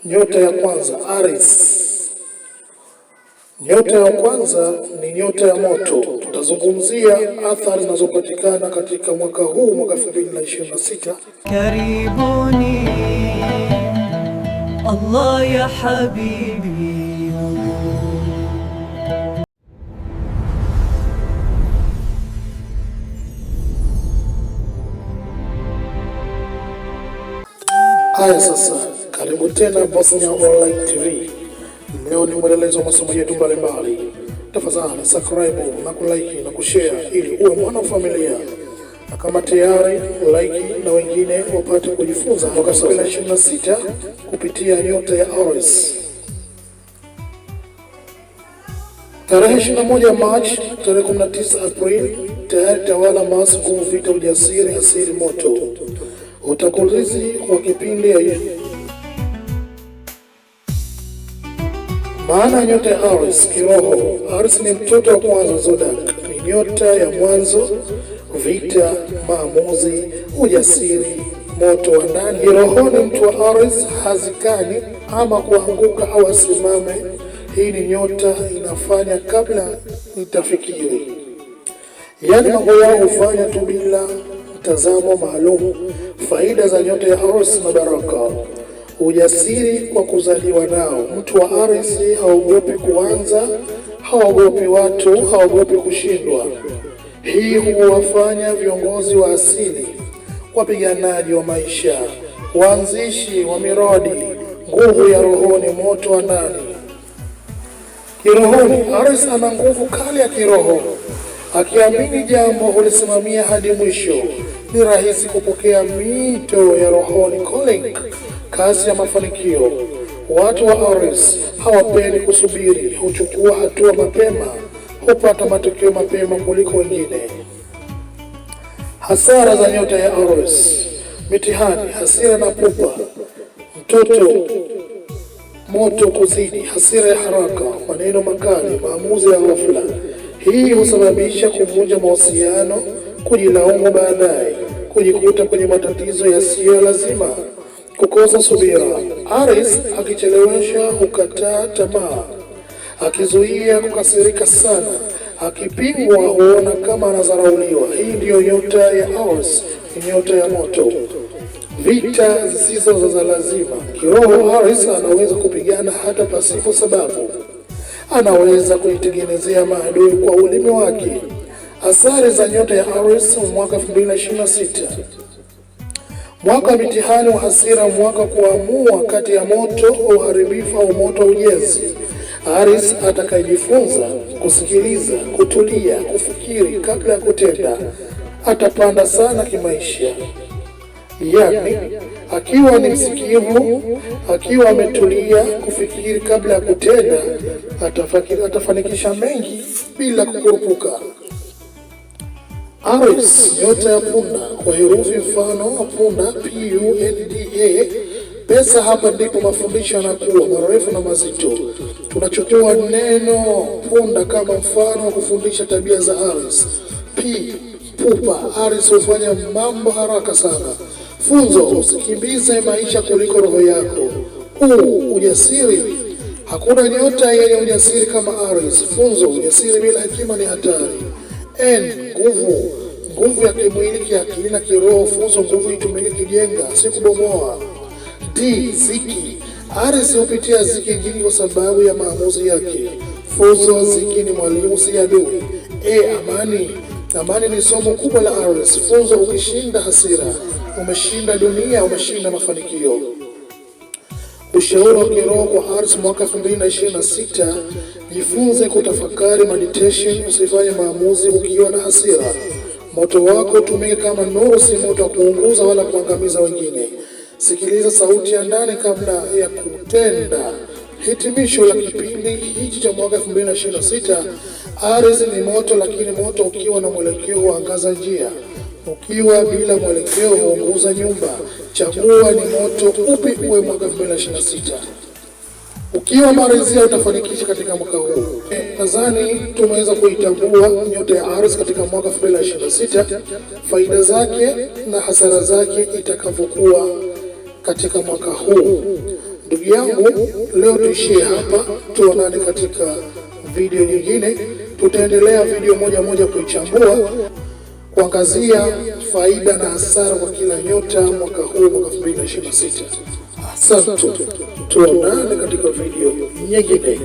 Nyota ya kwanza, Aries. Nyota ya kwanza ni nyota ya moto. Tutazungumzia athari zinazopatikana katika mwaka huu, mwaka 2026. Karibuni Allah ya habibi. Haya sasa, karibu tena Bosnia Online TV. Leo ni mwendelezo wa masomo yetu mbalimbali. Tafadhali subscribe na kulike na kushare ili uwe mwana familia. Na kama tayari like na wengine wapate kujifunza mwaka 2026 kupitia nyota ya Aries. Tarehe 21 Machi, tarehe 19 Aprili, tayari tawala Mars, nguvu, vita, ujasiri, asili, moto. Utangulizi wa kipindi ya maana ya nyota ya Aries kiroho. Aries ni mtoto wa kwanza zodiac, ni nyota ya mwanzo, vita, maamuzi, ujasiri, moto wa ndani. Kiroho ni mtu wa Aries hazikani ama kuanguka au asimame. Hii ni nyota inafanya kabla nitafikiri, yaani mambo yao hufanya tu bila mtazamo maalum. Faida za nyota ya Aries na baraka. Ujasiri kwa kuzaliwa nao. Mtu wa Aries haogopi kuanza, haogopi watu, haogopi kushindwa. Hii huwafanya viongozi wa asili, wapiganaji wa maisha, waanzishi wa miradi. Nguvu ya rohoni, moto wa ndani. Kirohoni, Aries ana nguvu kali ya kiroho. Akiamini jambo hulisimamia hadi mwisho. Ni rahisi kupokea mito ya rohoni, calling, kasi ya mafanikio. Watu wa Aries hawapendi kusubiri, huchukua hatua mapema, hupata matokeo mapema kuliko wengine. Hasara za nyota ya Aries: mitihani, hasira na pupa, mtoto moto kuzidi, hasira ya haraka, maneno makali, maamuzi ya ghafla. Hii husababisha kuvunja mahusiano, kujilaumu baadaye, kujikuta kwenye matatizo yasiyo lazima, kukosa subira. Aries akichelewesha hukataa tamaa, akizuia kukasirika sana, akipingwa huona kama anadharauliwa. Hii ndiyo nyota ya Aries, ni nyota ya moto. Vita zisizo za lazima. Kiroho, Aries anaweza kupigana hata pasipo sababu. Anaweza kujitengenezea maadui kwa ulimi wake. Athari za nyota ya Aries mwaka 2026. Mwaka wa mitihani wa hasira, mwaka kuamua kati ya moto wa uharibifu au moto wa ujenzi. Aries atakayejifunza kusikiliza, kutulia, kufikiri kabla ya kutenda, atapanda sana kimaisha. Yaani, akiwa ni msikivu, akiwa ametulia kufikiri kabla ya kutenda, atafanikisha mengi bila kukurupuka. Aries, nyota ya punda, kwa herufi mfano punda, PUNDA. Pesa, hapa ndipo mafundisho yanakuwa marefu na mazito. Tunachukua neno punda kama mfano wa kufundisha tabia za Aries. P, pupa. Aries hufanya mambo haraka sana. Funzo, usikimbize maisha kuliko roho yako. Ujasiri, hakuna nyota yenye ujasiri kama Aries. Funzo, ujasiri bila hekima ni hatari. Nguvu, nguvu ya kimwili, kiakili na kiroho. Funzo, nguvu itumike kujenga, si kubomoa. Ziki, Aries hupitia ziki nyingi kwa sababu ya maamuzi yake. Funzo, ziki ni mwalimu, si adui. Amani, amani ni somo kubwa la Aries. Funzo, ukishinda hasira, umeshinda dunia, umeshinda mafanikio. Ushauri wa kiroho kwa Aries mwaka 2026: jifunze kutafakari, meditation. Usifanye maamuzi ukiwa na hasira. Moto wako tumike kama nuru, si moto wa kuunguza wala kuangamiza wengine. Sikiliza sauti ya ndani kabla ya kutenda. Hitimisho la kipindi hiki cha mwaka 2026: Aries ni moto, lakini moto ukiwa na mwelekeo huangaza njia. Ukiwa bila mwelekeo huunguza nyumba. Chagua ni moto upi uwe mwaka 2026. Ukiwa marizia utafanikisha katika mwaka huu. Nadhani tumeweza kuitambua nyota ya Aries katika mwaka 2026, faida zake na hasara zake itakavyokuwa katika mwaka huu. Ndugu yangu, leo tuishie hapa, tuonane katika video nyingine. Tutaendelea video moja moja kuichambua, kuangazia faida na hasara kwa kila nyota mwaka huu, mwaka 2026. Asante, tuonane katika video nyingine.